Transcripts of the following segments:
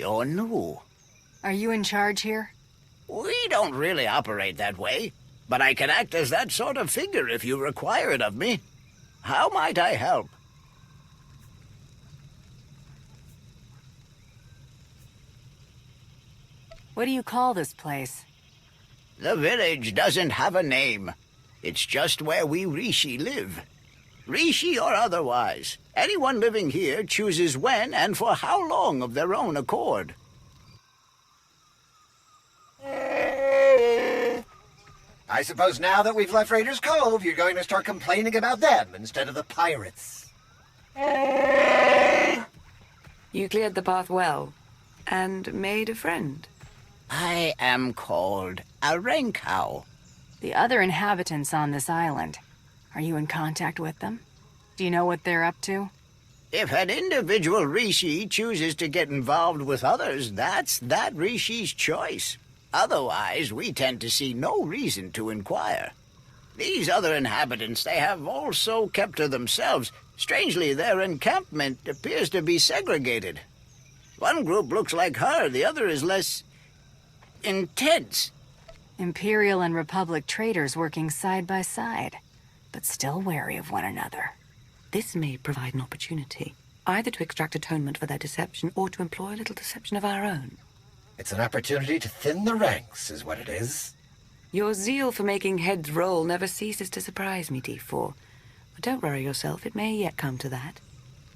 You're new. Are you in charge here? We don't really operate that way, but I can act as that sort of figure if you require it of me. How might I help? What do you call this place? The village doesn't have a name. It's just where we Rishi live. Rishi or otherwise, anyone living here chooses when and for how long of their own accord. I suppose now that we've left Raiders Cove, you're going to start complaining about them instead of the pirates. You cleared the path well, and made a friend. I am called a Renkau. The other inhabitants on this island. Are you in contact with them? Do you know what they're up to? If an individual Rishi chooses to get involved with others, that's that Rishi's choice. Otherwise, we tend to see no reason to inquire. These other inhabitants, they have also kept to themselves. Strangely, their encampment appears to be segregated. One group looks like her, the other is less intense. Imperial and Republic traders working side by side, but still wary of one another. This may provide an opportunity, either to extract atonement for their deception or to employ a little deception of our own. It's an opportunity to thin the ranks, is what it is. Your zeal for making heads roll never ceases to surprise me, D4. But don't worry yourself, it may yet come to that.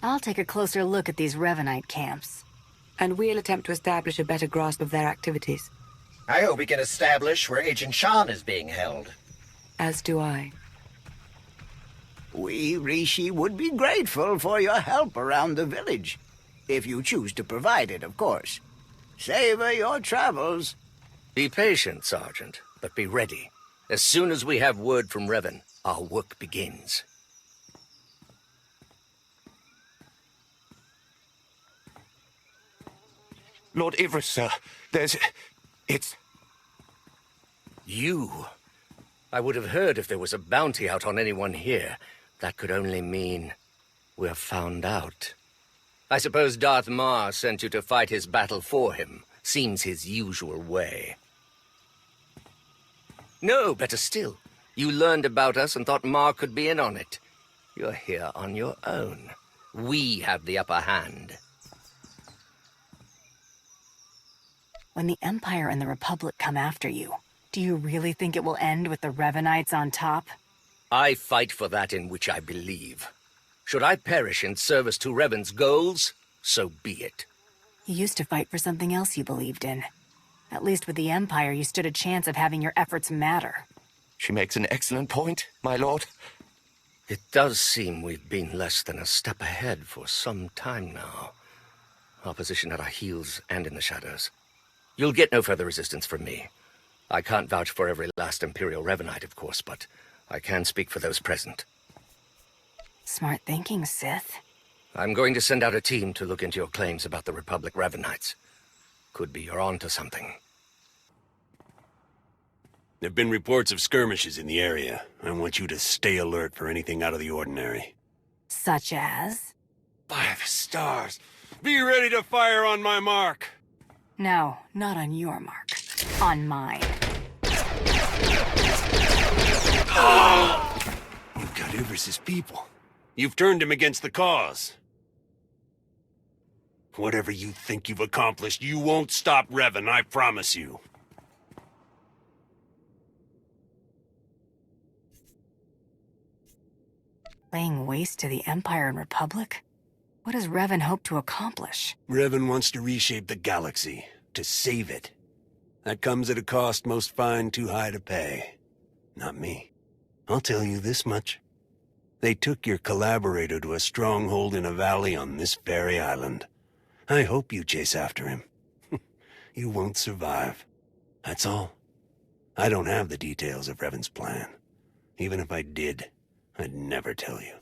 I'll take a closer look at these Revanite camps. And we'll attempt to establish a better grasp of their activities. I hope we can establish where Agent Shan is being held. As do I. We, Rishi, would be grateful for your help around the village. If you choose to provide it, of course. Savor your travels. Be patient, Sergeant, but be ready. As soon as we have word from Revan, our work begins. Lord Ivris, sir. It's... You? I would have heard if there was a bounty out on anyone here. That could only mean we're found out. I suppose Darth Marr sent you to fight his battle for him. Seems his usual way. No, better still. You learned about us and thought Marr could be in on it. You're here on your own. We have the upper hand. When the Empire and the Republic come after you, do you really think it will end with the Revanites on top? I fight for that in which I believe. Should I perish in service to Revan's goals, so be it. You used to fight for something else you believed in. At least with the Empire, you stood a chance of having your efforts matter. She makes an excellent point, my lord. It does seem we've been less than a step ahead for some time now. Opposition at our heels and in the shadows. You'll get no further resistance from me. I can't vouch for every last Imperial Revanite, of course, but I can speak for those present. Smart thinking, Sith. I'm going to send out a team to look into your claims about the Republic Ravanites. Could be you're onto something. There've been reports of skirmishes in the area. I want you to stay alert for anything out of the ordinary. Such as? By the stars! Be ready to fire on my mark! No, not on your mark. On mine. You've got Ivris's people. You've turned him against the cause. Whatever you think you've accomplished, you won't stop Revan, I promise you. Laying waste to the Empire and Republic? What does Revan hope to accomplish? Revan wants to reshape the galaxy, to save it. That comes at a cost most find too high to pay. Not me. I'll tell you this much. They took your collaborator to a stronghold in a valley on this very island. I hope you chase after him. You won't survive. That's all. I don't have the details of Revan's plan. Even if I did, I'd never tell you.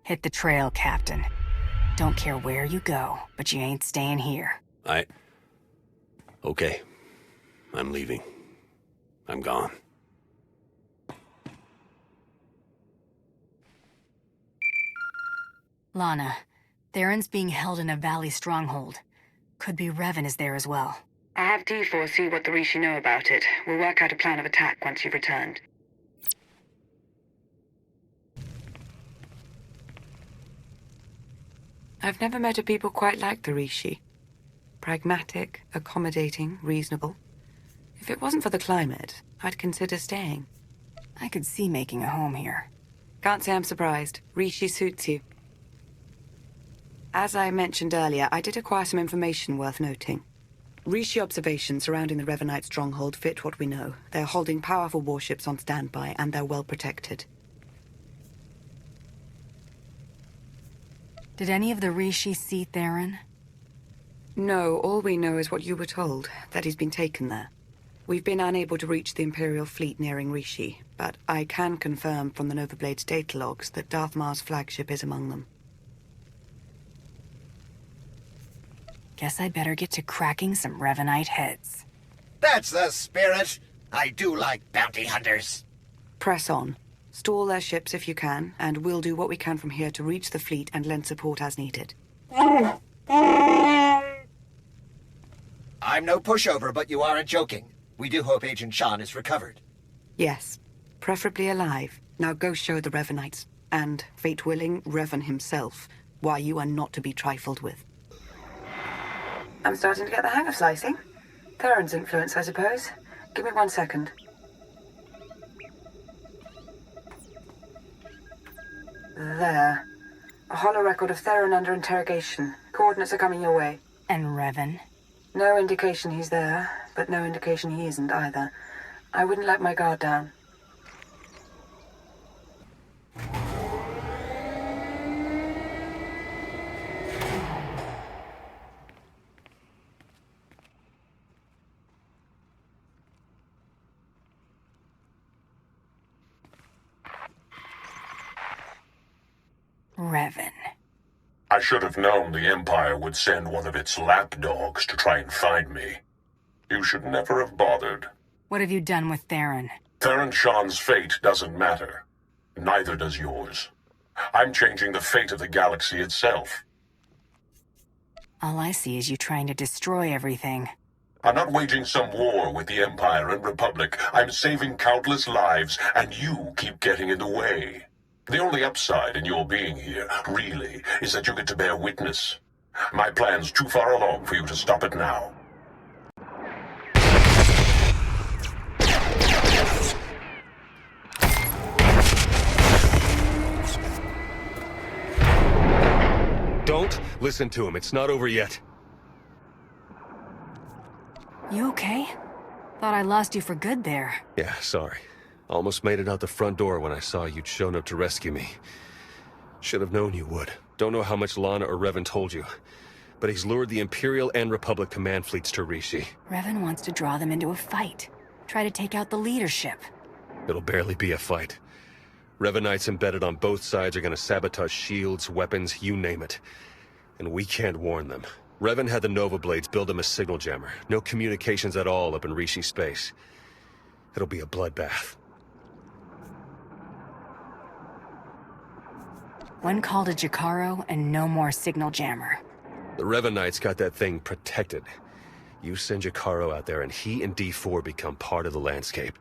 Hit the trail, Captain. Don't care where you go, but you ain't staying here. Okay. I'm leaving. I'm gone. Lana, Theron's being held in a valley stronghold. Could be Revan is there as well. I'll have D4 see what the Rishi know about it. We'll work out a plan of attack once you've returned. I've never met a people quite like the Rishi. Pragmatic, accommodating, reasonable. If it wasn't for the climate, I'd consider staying. I could see making a home here. Can't say I'm surprised. Rishi suits you. As I mentioned earlier, I did acquire some information worth noting. Rishi observations surrounding the Revanite stronghold fit what we know. They're holding powerful warships on standby, and they're well protected. Did any of the Rishi see Theron? No, all we know is what you were told, that he's been taken there. We've been unable to reach the Imperial fleet nearing Rishi, but I can confirm from the Novablade's data logs that Darth Marr's flagship is among them. Guess I'd better get to cracking some Revanite heads. That's the spirit. I do like bounty hunters. Press on. Stall their ships if you can, and we'll do what we can from here to reach the fleet and lend support as needed. I'm no pushover, but you aren't joking. We do hope Agent Shan is recovered. Yes, preferably alive. Now go show the Revanites, and, fate willing, Revan himself, why you are not to be trifled with. I'm starting to get the hang of slicing. Theron's influence, I suppose. Give me 1 second. There. A hollow record of Theron under interrogation. Coordinates are coming your way. And Revan? No indication he's there, but no indication he isn't either. I wouldn't let my guard down. Revan. I should have known the Empire would send one of its lapdogs to try and find me. You should never have bothered. What have you done with Theron? Theron Shan's fate doesn't matter. Neither does yours. I'm changing the fate of the galaxy itself. All I see is you trying to destroy everything. I'm not waging some war with the Empire and Republic. I'm saving countless lives, and you keep getting in the way. The only upside in your being here, really, is that you get to bear witness. My plan's too far along for you to stop it now. Don't listen to him. It's not over yet. You okay? Thought I lost you for good there. Yeah, sorry. Almost made it out the front door when I saw you'd shown up to rescue me. Should have known you would. Don't know how much Lana or Revan told you, but he's lured the Imperial and Republic command fleets to Rishi. Revan wants to draw them into a fight. Try to take out the leadership. It'll barely be a fight. Revanites embedded on both sides are gonna sabotage shields, weapons, you name it. And we can't warn them. Revan had the Nova Blades build him a signal jammer. No communications at all up in Rishi space. It'll be a bloodbath. One call to Jakaro and no more signal jammer. The Revanites got that thing protected. You send Jakaro out there and he and D4 become part of the landscape.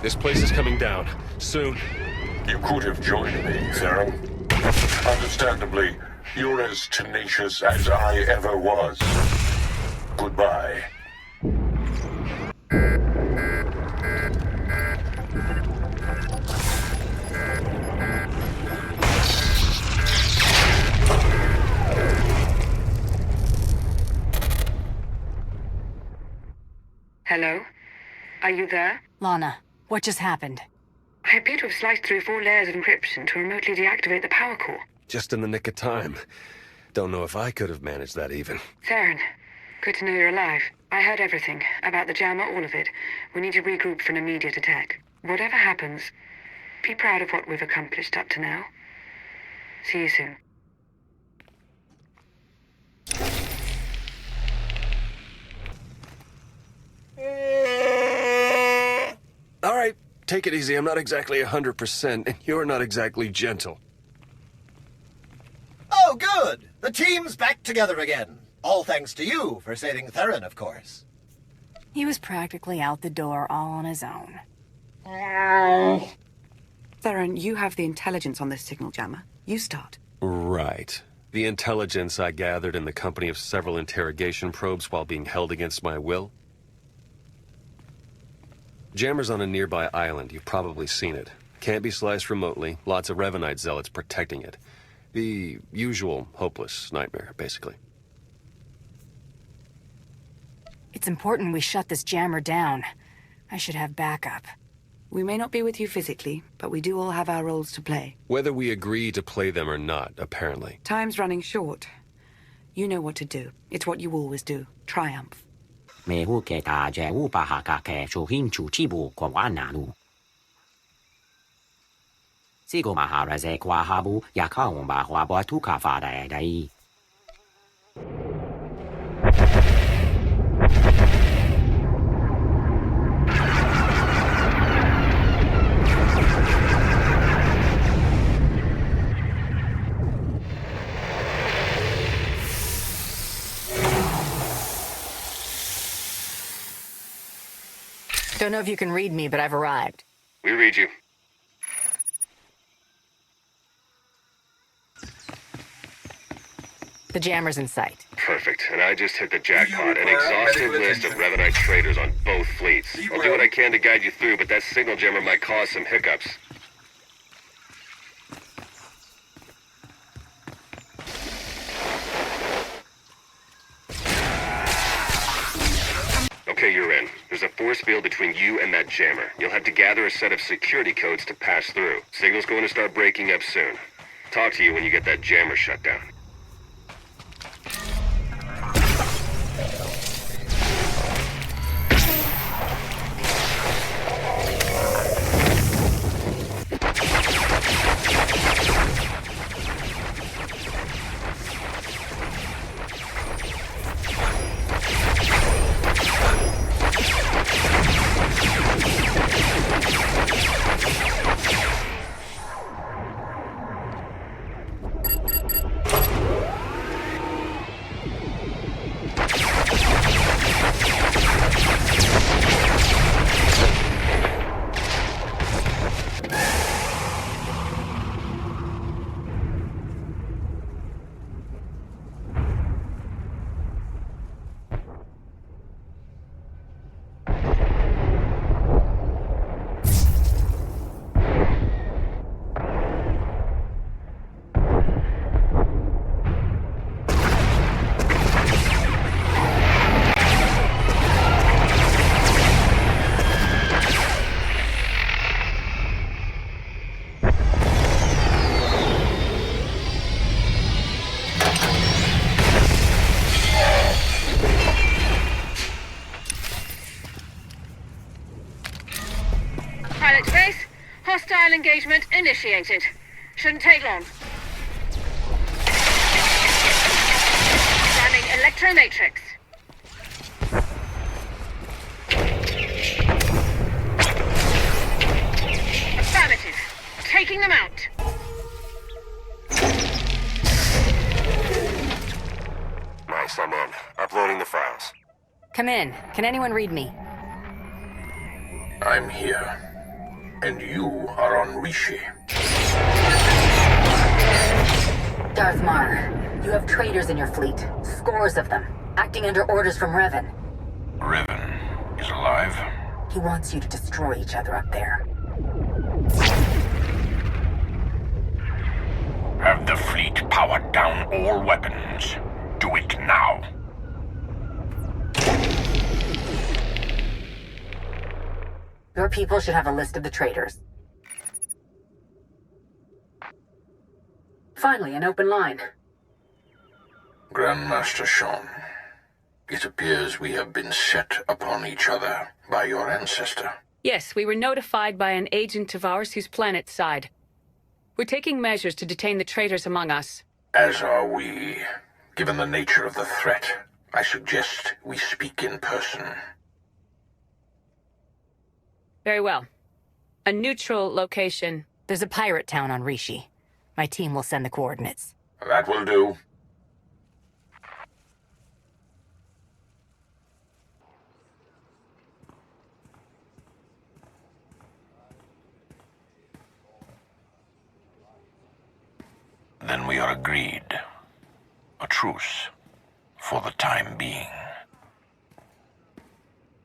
This place is coming down. Soon. You could have joined me, Theron. Understandably, you're as tenacious as I ever was. Goodbye. Hello? Are you there? Lana, what just happened? I appear to have sliced through 4 layers of encryption to remotely deactivate the power core. Just in the nick of time. Don't know if I could have managed that even. Theron, good to know you're alive. I heard everything. About the jammer, all of it. We need to regroup for an immediate attack. Whatever happens, be proud of what we've accomplished up to now. See you soon. All right, take it easy. I'm not exactly 100%, and you're not exactly gentle. Oh, good! The team's back together again. All thanks to you for saving Theron, of course. He was practically out the door all on his own. Theron, you have the intelligence on this signal jammer. You start. Right. The intelligence I gathered in the company of several interrogation probes while being held against my will. Jammer's on a nearby island. You've probably seen it. Can't be sliced remotely. Lots of Revanite zealots protecting it. The usual hopeless nightmare, basically. It's important we shut this jammer down. I should have backup. We may not be with you physically, but we do all have our roles to play. Whether we agree to play them or not, apparently. Time's running short. You know what to do. It's what you always do. Triumph. 美户给大家乌巴哈嘎给出hin出起步过完南路。这个马哈拉在qua哈布也靠我把花波土卡发的的。Don't know if you can read me, but I've arrived. We read you. The jammer's in sight. Perfect. And I just hit the jackpot. An exhaustive list of Revanite traders on both fleets. I'll do what I can to guide you through, but that signal jammer might cause some hiccups. Okay, you're in. There's a force field between you and that jammer. You'll have to gather a set of security codes to pass through. Signal's going to start breaking up soon. Talk to you when you get that jammer shut down. Hostile engagement initiated. Shouldn't take long. Running electromatrix. Affirmative. Taking them out. Nice, I'm in. Uploading the files. Come in. Can anyone read me? I'm here. And you are on Rishi. Darth Marr, you have traitors in your fleet. Scores of them. Acting under orders from Revan. Revan is alive? He wants you to destroy each other up there. Have the fleet powered down all weapons. Do it now. Your people should have a list of the traitors. Finally, an open line. Grandmaster Sean, it appears we have been set upon each other by your ancestor. Yes, we were notified by an agent of ours whose planet's side. We're taking measures to detain the traitors among us. As are we. Given the nature of the threat, I suggest we speak in person. Very well. A neutral location. There's a pirate town on Rishi. My team will send the coordinates. That will do. Then we are agreed. A truce. For the time being.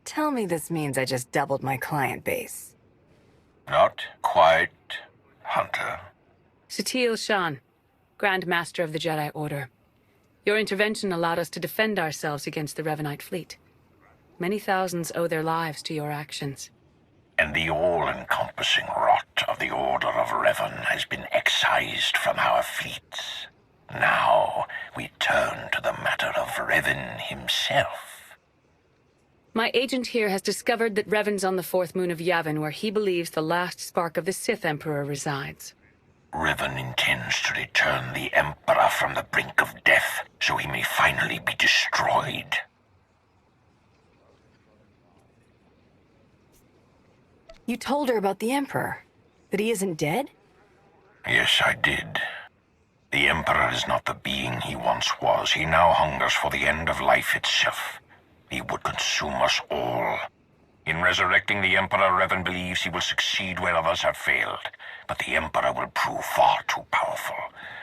Tell me this means I just doubled my client base. Not quite, Hunter. Satil Shan, Grand Master of the Jedi Order. Your intervention allowed us to defend ourselves against the Revanite fleet. Many thousands owe their lives to your actions. And the all-encompassing rot of the Order of Revan has been excised from our fleets. Now we turn to the matter of Revan himself. My agent here has discovered that Revan's on the fourth moon of Yavin, where he believes the last spark of the Sith Emperor resides. Revan intends to return the Emperor from the brink of death, so he may finally be destroyed. You told her about the Emperor? That he isn't dead? Yes, I did. The Emperor is not the being he once was. He now hungers for the end of life itself. He would consume us all. In resurrecting the Emperor, Revan believes he will succeed where others have failed. But the Emperor will prove far too powerful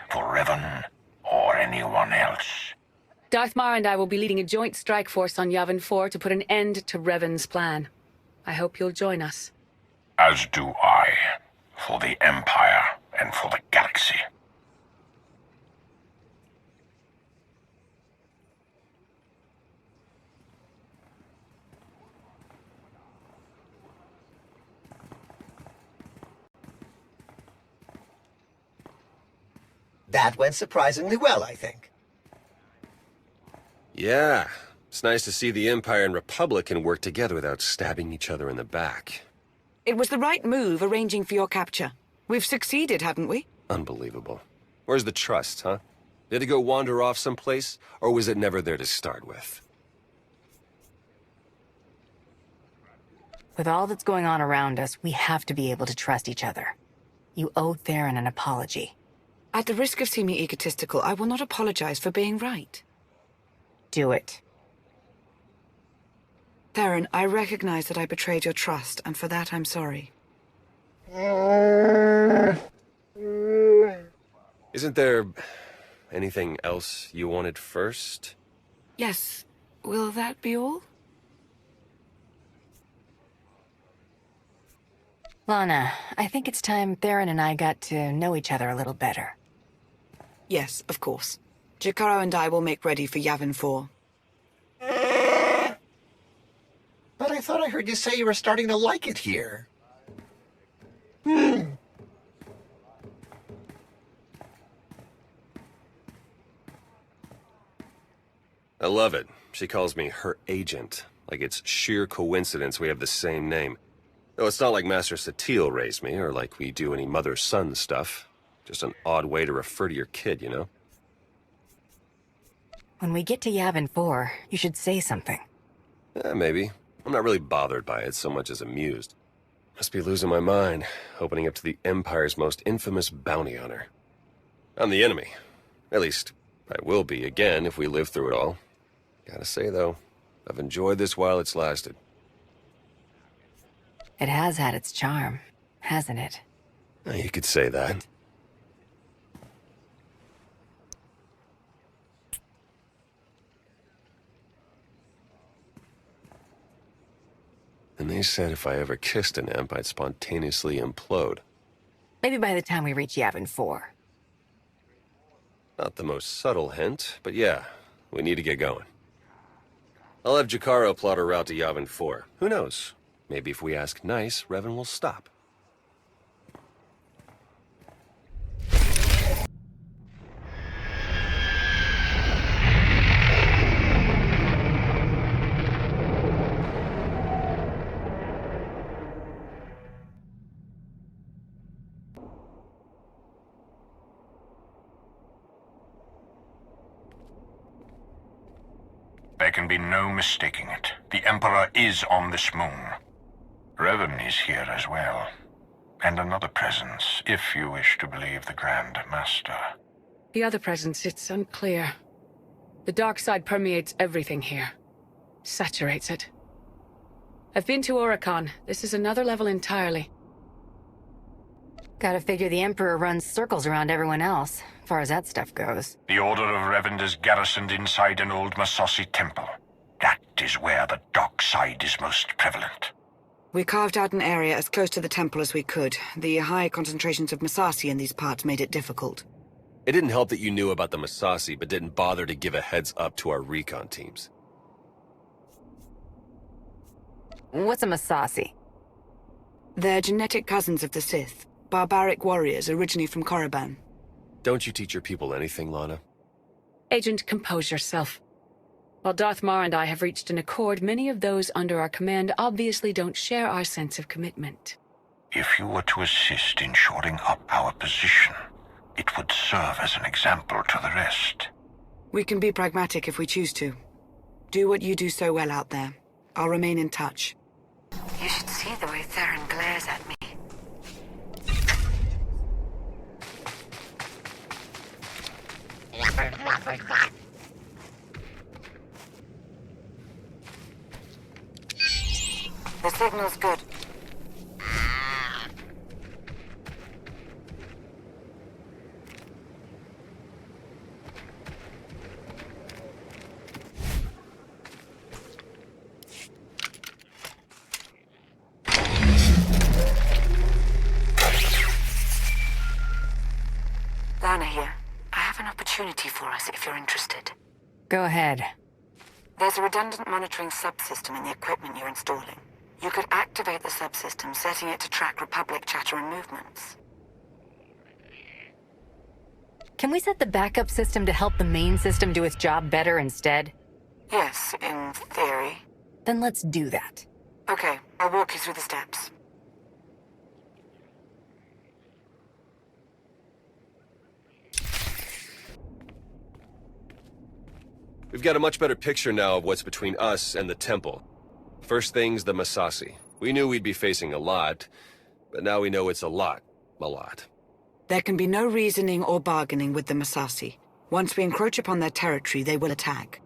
for Revan or anyone else. Darth Mar and I will be leading a joint strike force on Yavin 4 to put an end to Revan's plan. I hope you'll join us. As do I. For the Empire and for the galaxy. That went surprisingly well, I think. Yeah. It's nice to see the Empire and Republic can work together without stabbing each other in the back. It was the right move arranging for your capture. We've succeeded, haven't we? Unbelievable. Where's the trust, huh? Did it go wander off someplace, or was it never there to start with? With all that's going on around us, we have to be able to trust each other. You owe Theron an apology. At the risk of seeming egotistical, I will not apologize for being right. Do it. Theron, I recognize that I betrayed your trust, and for that I'm sorry. Isn't there anything else you wanted first? Yes. Will that be all? Lana, I think it's time Theron and I got to know each other a little better. Yes, of course. Jakaro and I will make ready for Yavin 4. But I thought I heard you say you were starting to like it here. I love it. She calls me her agent. Like it's sheer coincidence we have the same name. Though it's not like Master Satil raised me, or like we do any mother-son stuff. Just an odd way to refer to your kid, you know? When we get to Yavin 4, you should say something. Maybe. I'm not really bothered by it so much as amused. Must be losing my mind, opening up to the Empire's most infamous bounty hunter. I'm the enemy. At least, I will be again if we live through it all. Gotta say, though, I've enjoyed this while it's lasted. It has had its charm, hasn't it? You could say that. And they said if I ever kissed an imp, I'd spontaneously implode. Maybe by the time we reach Yavin 4. Not the most subtle hint, but yeah, we need to get going. I'll have Jakaro plot a route to Yavin 4. Who knows? Maybe if we ask nice, Revan will stop. There can be no mistaking it. The Emperor is on this moon. Revan is here as well. And another presence, if you wish to believe the Grand Master. The other presence, it's unclear. The dark side permeates everything here. Saturates it. I've been to Oricon. This is another level entirely. Gotta figure the Emperor runs circles around everyone else, as far as that stuff goes. The Order of Revend is garrisoned inside an old Massassi temple. That is where the dark side is most prevalent. We carved out an area as close to the temple as we could. The high concentrations of Massassi in these parts made it difficult. It didn't help that you knew about the Massassi, but didn't bother to give a heads up to our recon teams. What's a Massassi? They're genetic cousins of the Sith. Barbaric warriors originally from Korriban. Don't you teach your people anything, Lana? Agent, compose yourself. While Darth Mar and I have reached an accord, many of those under our command obviously don't share our sense of commitment. If you were to assist in shoring up our position, it would serve as an example to the rest. We can be pragmatic if we choose to. Do what you do so well out there. I'll remain in touch. You should see the way Theron glares at me. The signal's good. Lana here. I have an opportunity for us if you're interested. Go ahead. There's a redundant monitoring subsystem in the equipment you're installing. You could activate the subsystem, setting it to track Republic chatter and movements. Can we set the backup system to help the main system do its job better instead? Yes, in theory. Then let's do that. Okay, I'll walk you through the steps. We've got a much better picture now of what's between us and the temple. First thing's the Massassi. We knew we'd be facing a lot, but now we know it's a lot. A lot. There can be no reasoning or bargaining with the Massassi. Once we encroach upon their territory, they will attack.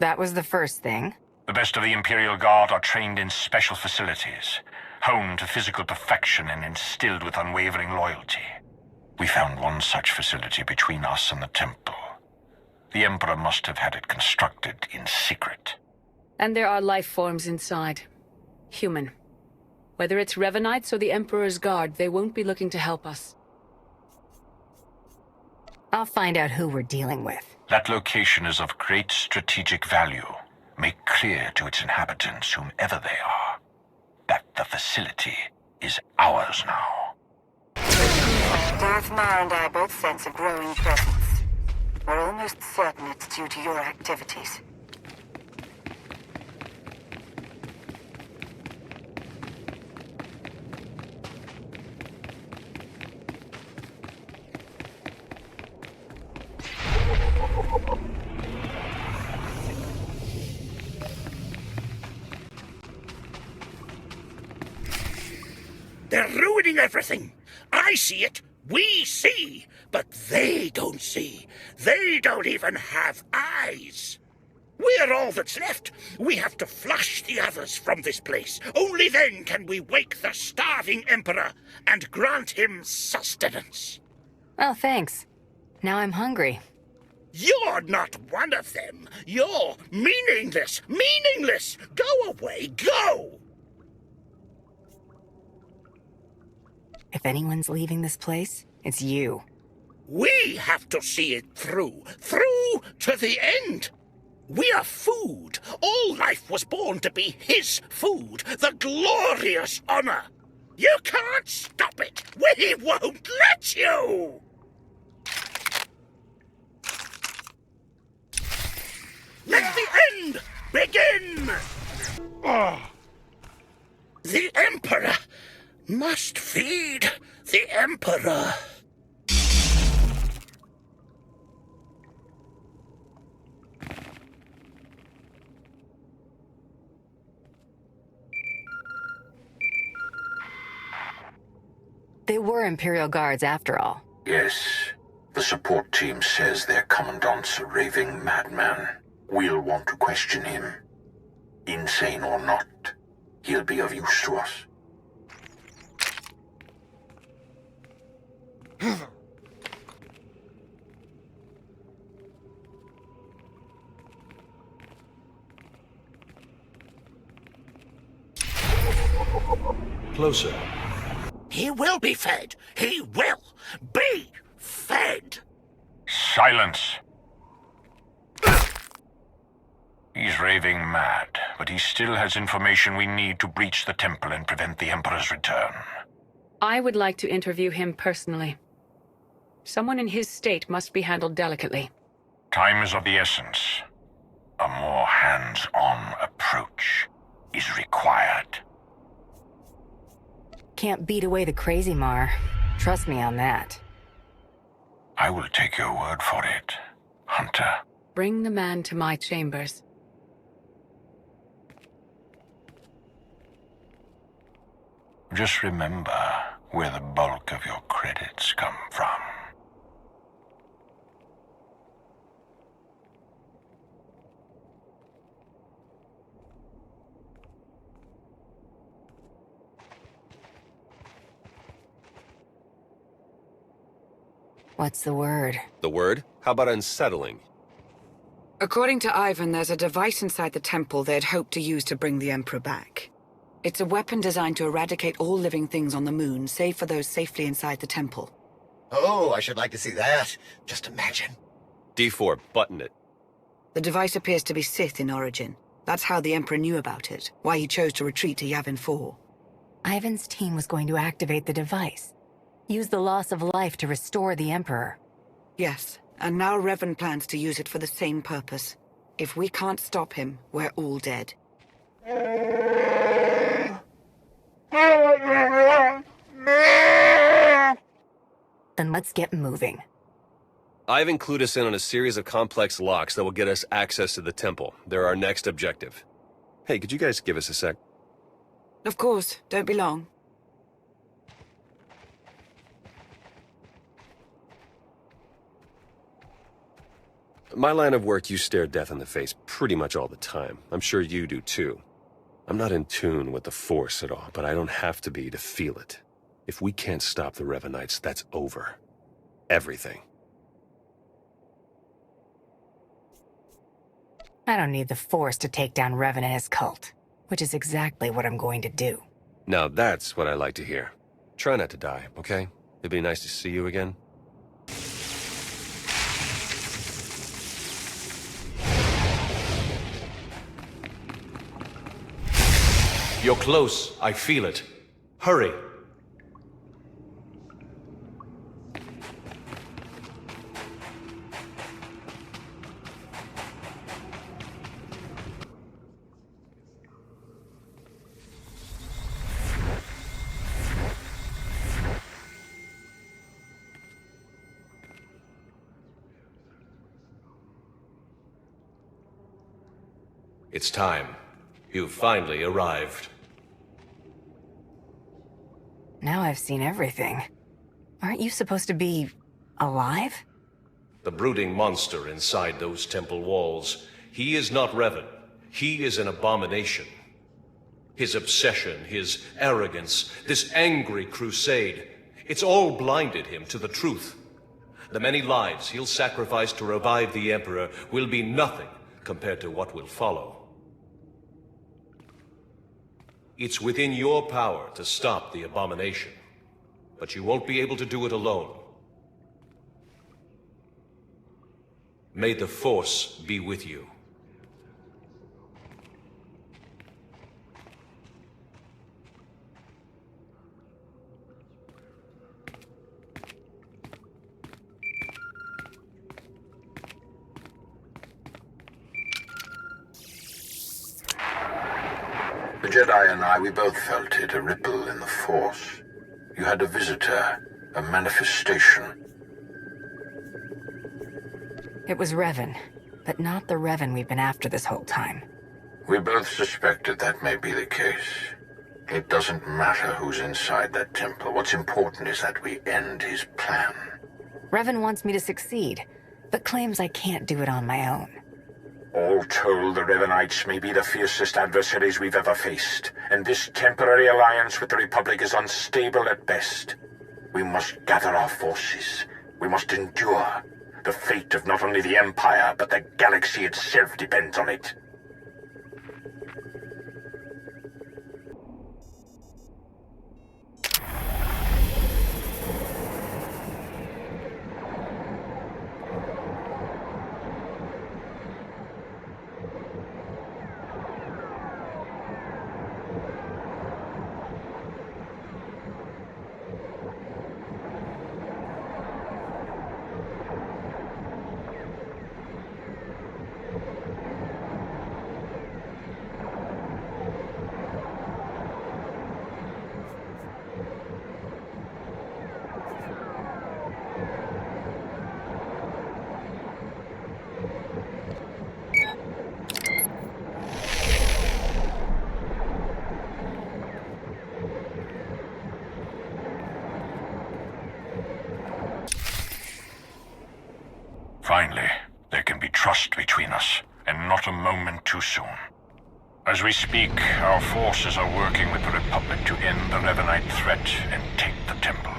That was the first thing. The best of the Imperial Guard are trained in special facilities, honed to physical perfection and instilled with unwavering loyalty. We found one such facility between us and the temple. The Emperor must have had it constructed in secret. And there are life forms inside. Human. Whether it's Revenites or the Emperor's Guard, they won't be looking to help us. I'll find out who we're dealing with. That location is of great strategic value. Make clear to its inhabitants, whomever they are, that the facility is ours now. Darth Mar and I both sense a growing presence. We're almost certain it's due to your activities. They're ruining everything. I see it. We see. But they don't see. They don't even have eyes. We're all that's left. We have to flush the others from this place. Only then can we wake the starving Emperor and grant him sustenance. Oh, thanks. Now I'm hungry. You're not one of them. You're meaningless. Meaningless. Go away. Go! If anyone's leaving this place, it's you. We have to see it through. Through to the end. We are food. All life was born to be his food. The glorious honor. You can't stop it. We won't let you. Let the end begin. The Emperor must feed the Emperor. They were Imperial Guards after all. Yes. The support team says their commandant's a raving madman. We'll want to question him. Insane or not, he'll be of use to us. Closer. He will be fed. He will be fed. Silence. He's raving mad, but he still has information we need to breach the temple and prevent the Emperor's return. I would like to interview him personally. Someone in his state must be handled delicately. Time is of the essence. A more hands-on approach is required. Can't beat away the crazy, Mar. Trust me on that. I will take your word for it, Hunter. Bring the man to my chambers. Just remember where the bulk of your credits come from. What's the word? The word? How about unsettling? According to Ivan, there's a device inside the temple they'd hoped to use to bring the Emperor back. It's a weapon designed to eradicate all living things on the moon, save for those safely inside the temple. Oh, I should like to see that. Just imagine. D4, button it. The device appears to be Sith in origin. That's how the Emperor knew about it, why he chose to retreat to Yavin 4. Ivan's team was going to activate the device. Use the loss of life to restore the Emperor. Yes, and now Revan plans to use it for the same purpose. If we can't stop him, we're all dead. Then let's get moving. Ivan clued us in on a series of complex locks that will get us access to the temple. They're our next objective. Hey, could you guys give us a sec? Of course, don't be long. My line of work, you stare death in the face pretty much all the time. I'm sure you do too. I'm not in tune with the Force at all, but I don't have to be to feel it. If we can't stop the Revanites, that's over. Everything. I don't need the Force to take down Revan and his cult, which is exactly what I'm going to do. Now that's what I like to hear. Try not to die, okay? It'd be nice to see you again. You're close. I feel it. Hurry. It's time. You've finally arrived. Now I've seen everything. Aren't you supposed to be alive? The brooding monster inside those temple walls. He is not Revan. He is an abomination. His obsession, his arrogance, this angry crusade, it's all blinded him to the truth. The many lives he'll sacrifice to revive the Emperor will be nothing compared to what will follow. It's within your power to stop the abomination, but you won't be able to do it alone. May the Force be with you. The Jedi and I, we both felt it, a ripple in the Force. You had a visitor, a manifestation. It was Revan, but not the Revan we've been after this whole time. We both suspected that may be the case. It doesn't matter who's inside that temple. What's important is that we end his plan. Revan wants me to succeed, but claims I can't do it on my own. All told, the Revanites may be the fiercest adversaries we've ever faced, and this temporary alliance with the Republic is unstable at best. We must gather our forces. We must endure. The fate of not only the Empire, but the galaxy itself depends on it. Finally, there can be trust between us, and not a moment too soon. As we speak, our forces are working with the Republic to end the Revanite threat and take the temple.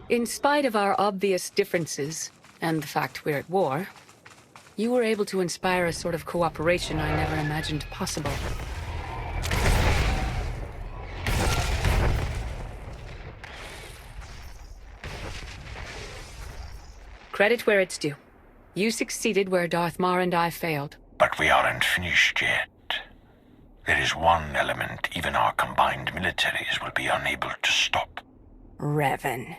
In spite of our obvious differences, and the fact we're at war, you were able to inspire a sort of cooperation I never imagined possible. Credit where it's due. You succeeded where Darth Mar and I failed. But we aren't finished yet. There is one element even our combined militaries will be unable to stop. Revan.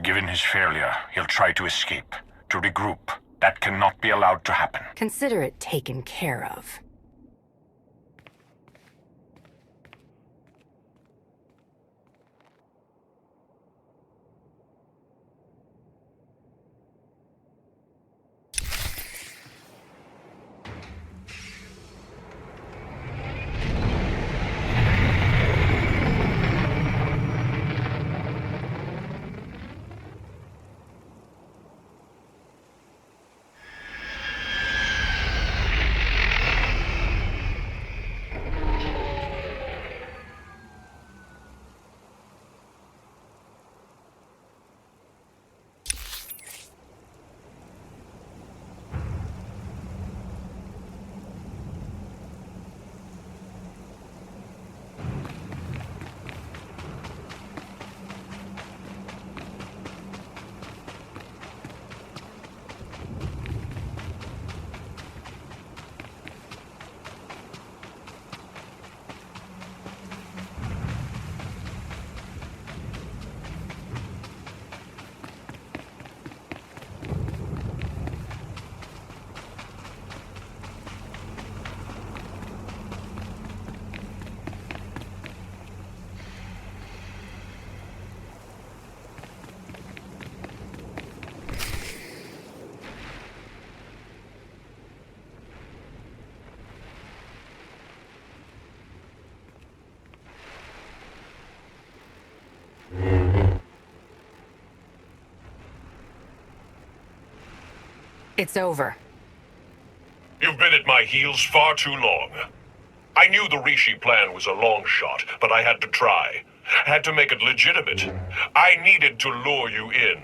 Given his failure, he'll try to escape, to regroup. That cannot be allowed to happen. Consider it taken care of. It's over. You've been at my heels far too long. I knew the Rishi plan was a long shot, but I had to try. I had to make it legitimate. I needed to lure you in.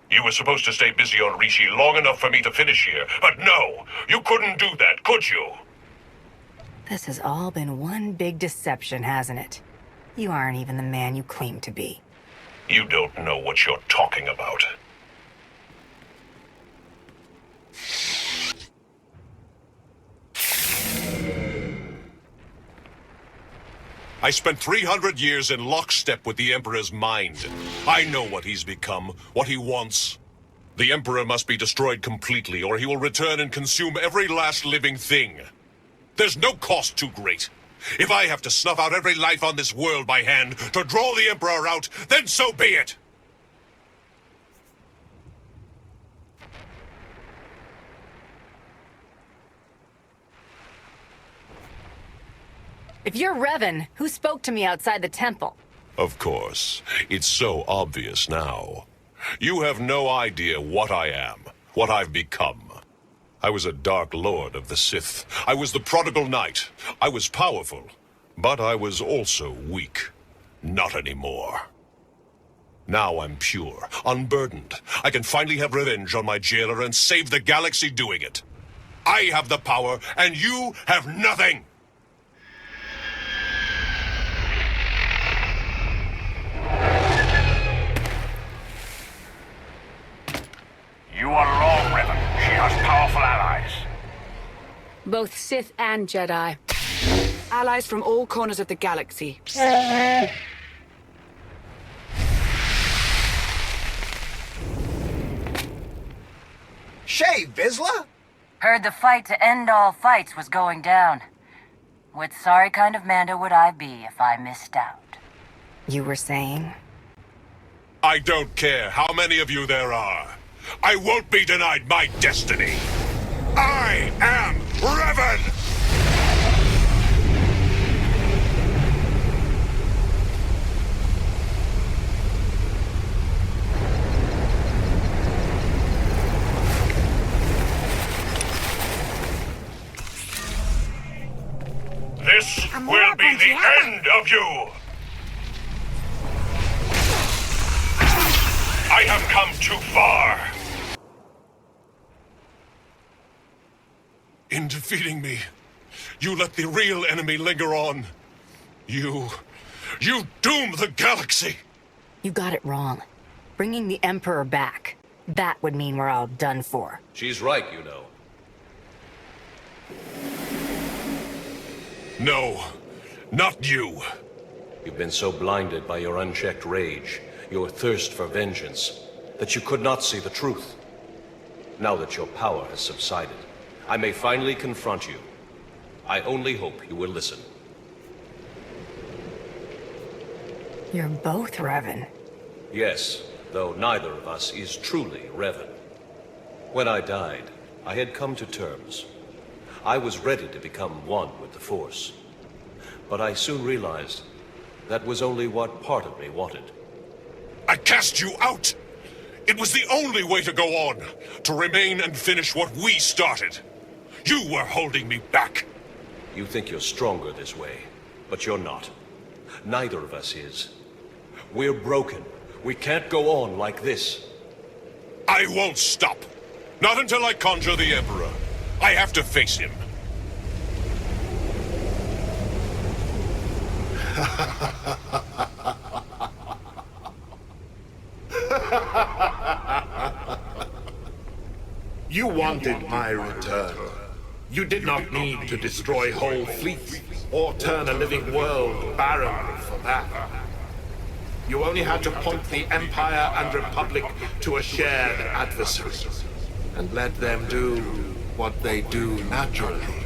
You were supposed to stay busy on Rishi long enough for me to finish here, but no! You couldn't do that, could you? This has all been one big deception, hasn't it? You aren't even the man you claim to be. You don't know what you're talking about. I spent 300 years in lockstep with the Emperor's mind. I know what he's become, what he wants. The Emperor must be destroyed completely, or he will return and consume every last living thing. There's no cost too great. If I have to snuff out every life on this world by hand to draw the Emperor out, then so be it! If you're Revan, who spoke to me outside the temple? Of course. It's so obvious now. You have no idea what I am, what I've become. I was a Dark Lord of the Sith. I was the prodigal knight. I was powerful, but I was also weak. Not anymore. Now I'm pure, unburdened. I can finally have revenge on my jailer and save the galaxy doing it. I have the power, and you have nothing! You are wrong, Revan. She has powerful allies. Both Sith and Jedi. Allies from all corners of the galaxy. Shay, Vizsla? Heard the fight to end all fights was going down. What sorry kind of Mando would I be if I missed out? You were saying? I don't care how many of you there are. I won't be denied my destiny. I am Revan! This will be the end of you! I have come too far! In defeating me, you let the real enemy linger on. You doom the galaxy! You got it wrong. Bringing the Emperor back, that would mean we're all done for. She's right, you know. No, not you. You've been so blinded by your unchecked rage, your thirst for vengeance, that you could not see the truth. Now that your power has subsided, I may finally confront you. I only hope you will listen. You're both Revan. Yes, though neither of us is truly Revan. When I died, I had come to terms. I was ready to become one with the Force. But I soon realized that was only what part of me wanted. I cast you out! It was the only way to go on, to remain and finish what we started. You were holding me back. You think you're stronger this way, but you're not. Neither of us is. We're broken. We can't go on like this. I won't stop. Not until I conjure the Emperor. I have to face him. You wanted my return. You did not need to destroy whole fleets or turn a living world barren for that. You only had to point the Empire and Republic to a shared adversary and let them do what they do naturally.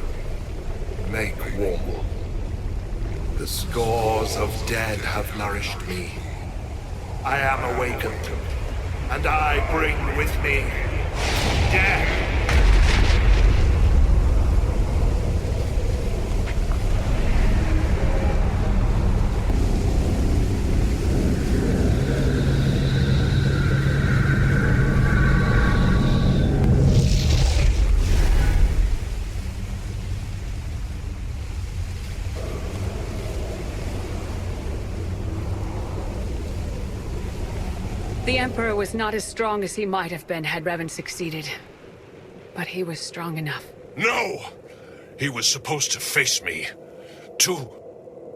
Make war. The scores of dead have nourished me. I am awakened, and I bring with me death. The Emperor was not as strong as he might have been had Revan succeeded. But he was strong enough. No! He was supposed to face me.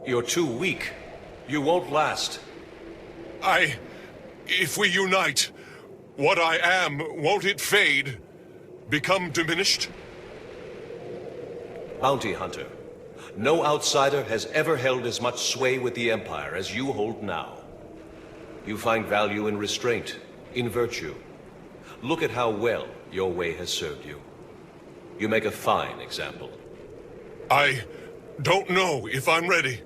You're too weak. You won't last. If we unite, what I am, won't it fade? Become diminished? Bounty Hunter. No outsider has ever held as much sway with the Empire as you hold now. You find value in restraint, in virtue. Look at how well your way has served you. You make a fine example. I don't know if I'm ready.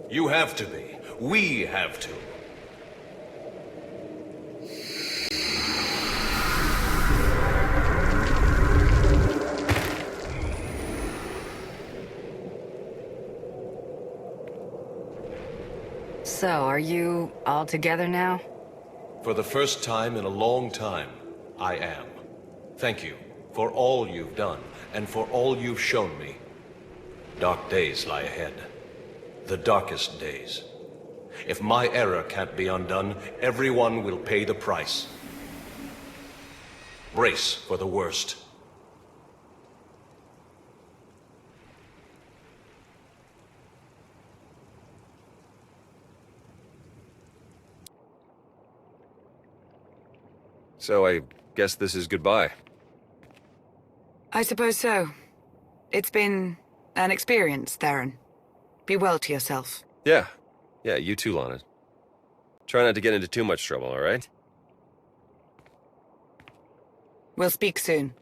You have to be. We have to. So, are you all together now? For the first time in a long time, I am. Thank you for all you've done, and for all you've shown me. Dark days lie ahead. The darkest days. If my error can't be undone, everyone will pay the price. Brace for the worst. So I guess this is goodbye. I suppose so. It's been an experience, Theron. Be well to yourself. Yeah, you too, Lana. Try not to get into too much trouble, all right? We'll speak soon.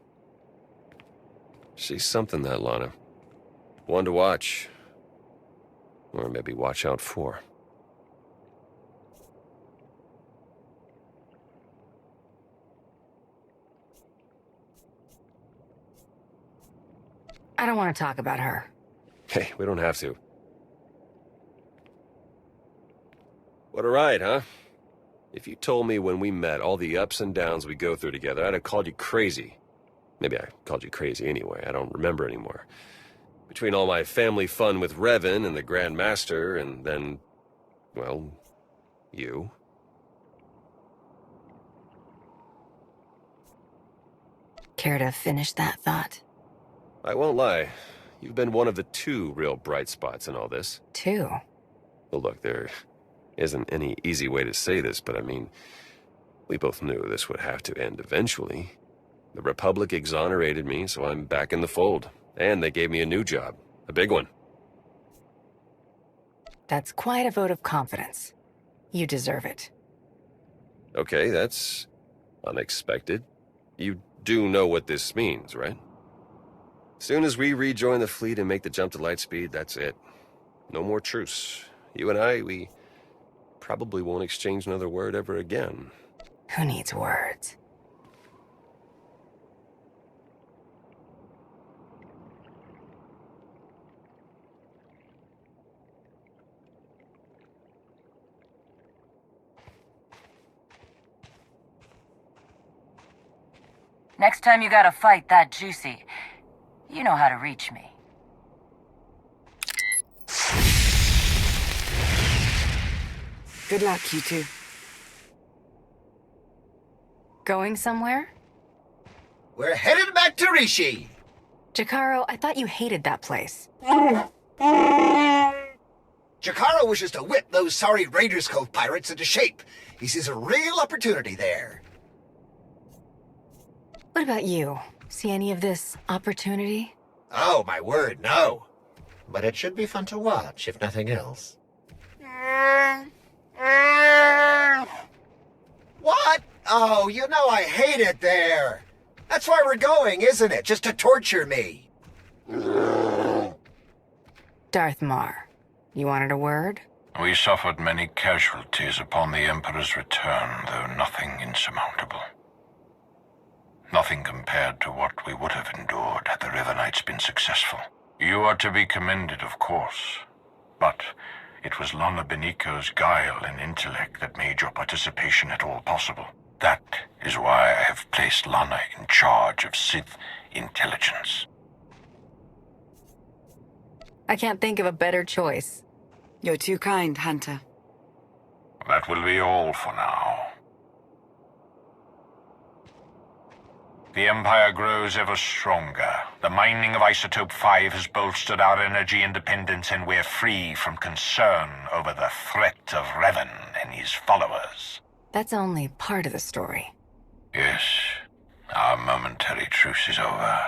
She's something, that Lana. One to watch. Or maybe watch out for. I don't want to talk about her. Hey, we don't have to. What a ride, huh? If you told me when we met all the ups and downs we go through together, I'd have called you crazy. Maybe I called you crazy anyway, I don't remember anymore. Between all my family fun with Revan and the Grand Master, and then, well, you. Care to finish that thought? I won't lie. You've been one of the two real bright spots in all this. Two? Well, look, there isn't any easy way to say this, but I mean, we both knew this would have to end eventually. The Republic exonerated me, so I'm back in the fold. And they gave me a new job. A big one. That's quite a vote of confidence. You deserve it. Okay, that's unexpected. You do know what this means, right? Soon as we rejoin the fleet and make the jump to lightspeed, that's it. No more truce. You and I, we probably won't exchange another word ever again. Who needs words? Next time you got a fight that juicy, you know how to reach me. Good luck, you two. Going somewhere? We're headed back to Rishi. Jakaro, I thought you hated that place. Jakaro wishes to whip those sorry Raiders Cove pirates into shape. He sees a real opportunity there. What about you? See any of this opportunity? Oh, my word, no. But it should be fun to watch, if nothing else. What? Oh, you know I hate it there. That's why we're going, isn't it? Just to torture me. Darth Mar, you wanted a word? We suffered many casualties upon the Emperor's return, though nothing insurmountable. Nothing compared to what we would have endured had the Revenites been successful. You are to be commended, of course. But it was Lana Beniko's guile and intellect that made your participation at all possible. That is why I have placed Lana in charge of Sith intelligence. I can't think of a better choice. You're too kind, Hunter. That will be all for now. The Empire grows ever stronger. The mining of Isotope 5 has bolstered our energy independence, and we're free from concern over the threat of Revan and his followers. That's only part of the story. Yes, our momentary truce is over.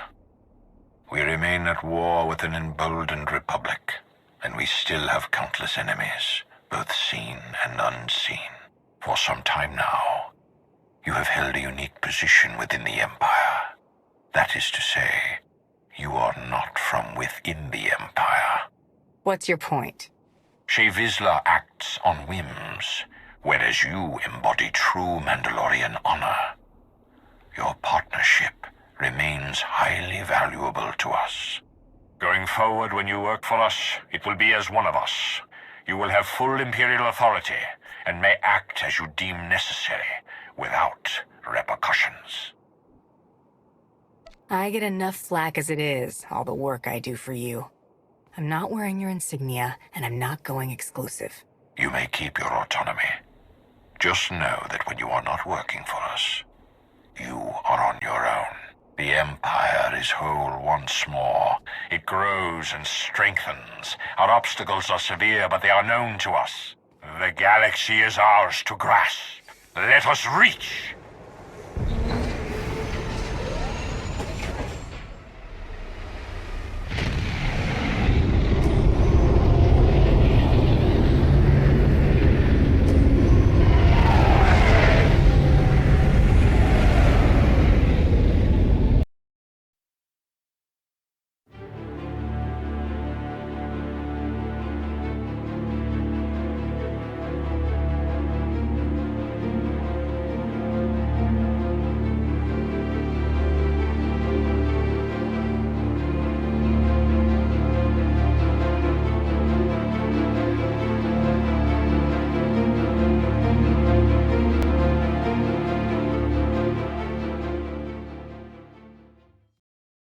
We remain at war with an emboldened Republic, and we still have countless enemies, both seen and unseen. For some time now, you have held a unique position within the Empire. That is to say, you are not from within the Empire. What's your point? Shae Vizsla acts on whims, whereas you embody true Mandalorian honor. Your partnership remains highly valuable to us. Going forward, when you work for us, it will be as one of us. You will have full Imperial authority, and may act as you deem necessary, without repercussions. I get enough flack as it is, all the work I do for you. I'm not wearing your insignia, and I'm not going exclusive. You may keep your autonomy. Just know that when you are not working for us, you are on your own. The Empire is whole once more. It grows and strengthens. Our obstacles are severe, but they are known to us. The galaxy is ours to grasp. Let us reach